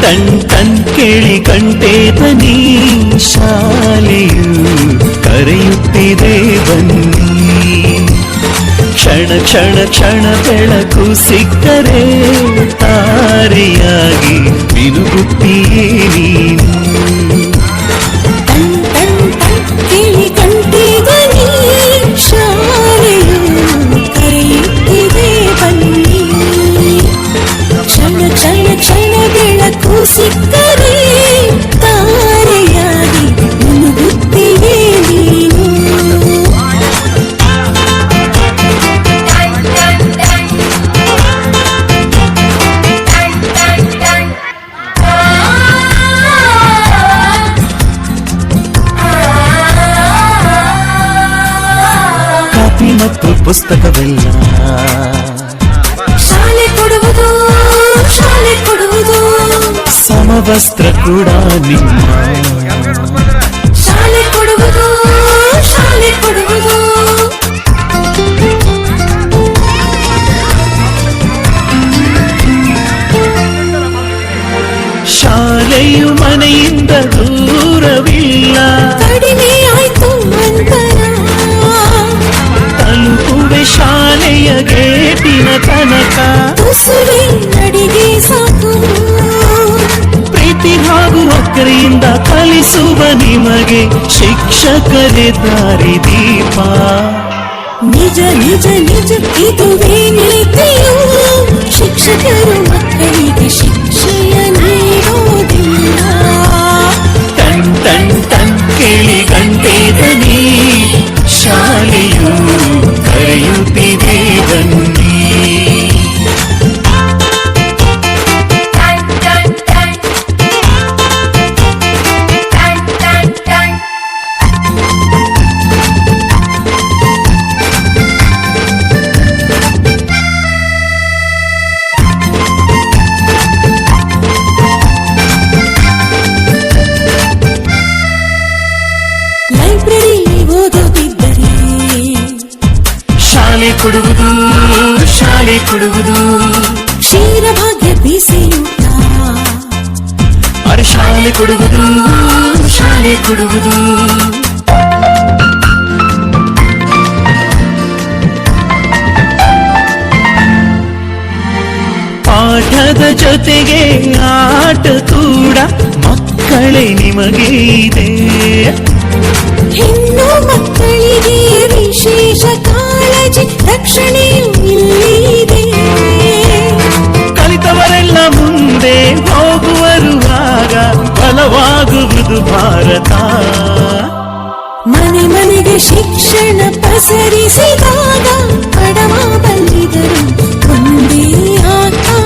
Ton ton ಕೇಳಿ ಕಂಠೇತನಿ ಶಾಲೆಯು ಕರೆಯುತ್ತಿದೆ ಬನ್ನಿ. ಕ್ಷಣ ಕ್ಷಣ ಕ್ಷಣ ಬೆಳಕು ಸಿಕ್ಕರೆ ತಾರೆಯಾಗಿ ಮಿನುಗುತ್ತೀಯೇ ನೀನು. ಕೇಳಿ ಕಂಠೇತನಿ ಶಾಲೆಯು ಕರೆಯುತ್ತಿದೆ ಬನ್ನಿ. ಕ್ಷಣ ಕ್ಷಣ ಕ್ಷಣ ಬೆಳಕು ಸಿಕ್ಕರೆ ತಾರೆಯಾಗಿ ಮುನುಗುತ್ತೀಯೇ ನೀನು. ಕಾಪಿ ಮತ್ತು ಪುಸ್ತಕವೆಲ್ಲ ಶಾಲೆ ಕೊಡುವುದು ಶಾಲೆ ಕೊಡುವುದು. ಸಮವಸ್ತ್ರ ಕೂಡ ನಿಮ್ಮ ಶಾಲೆ ಕೊಡುವುದು ಶಾಲೆ ಕೊಡುವುದು. ಶಾಲೆಯು ಮನೆಯಿಂದ ದೂರವಿಲ್ಲ. ಕಡಿಮೆ ಆಯ್ತು ಅಂತರ. ತಲುಪುವೆ ಶಾಲೆಯ ಗೇಟಿನ ತನಕ. ತುಸುವೆ ಅಡಿಗೆ ಸಾಕು. ಪ್ರೀತಿ ಹಾಗೂ ಅಕ್ಕರೆಯಿಂದ ಕಲಿಸುವ ನಿಮಗೆ ಶಿಕ್ಷಕರೇ ದಾರಿದೀಪ. ನಿಜ ನಿಜ ನಿಜ ಇದುವೇ ನೀತಿಯು. ಶಿಕ್ಷಕರು ಮಕ್ಕಳಿಗೆ ಶಿಕ್ಷೆಯ ನೀಡೋದಿಲ್ಲ. ಟನ್ ಟನ್ ಟನ್ ಕೇಳಿ ಕಂಠೇತನಿ ಶಾಲೆಯು ಕರೆಯುತ್ತಿದೆ ಬನ್ನಿ. ಲೈಬ್ರರಿ ಓದದಿದ್ದರೆ ಶಾಲೆ ಕೊಡುವುದು ಶಾಲೆ ಕೊಡುವುದು. ಕ್ಷೀರಭಾಗ್ಯ ಬಿಸಿಯೂಟ. ಅರೆ ಶಾಲೆ ಕೊಡುವುದು ಶಾಲೆ ಕೊಡುವುದು. ಪಾಠದ ಜೊತೆಗೆ ಆಟ ಕೂಡ ಮಕ್ಕಳೇ ನಿಮಗೆ ಇದೆ. ಹೆಣ್ಣು ಮಕ್ಕಳಿಗೆ ವಿಶೇಷ ಕಾಳಜಿ ರಕ್ಷಣೆಯೂ ಇಲ್ಲಿದೆ. ಕಲಿತವರೆಲ್ಲ ಮುಂದೆ ಹೋಗುವರು ಆಗ ಬಲವಾಗುವುದು ಭಾರತ. ಮನೆ ಮನೆಗೆ ಶಿಕ್ಷಣ ಪಸರಿಸಿದಾಗ ಬಡವ ಬಲ್ಲಿದರು ಒಂದೇ ಆಕಾಶ.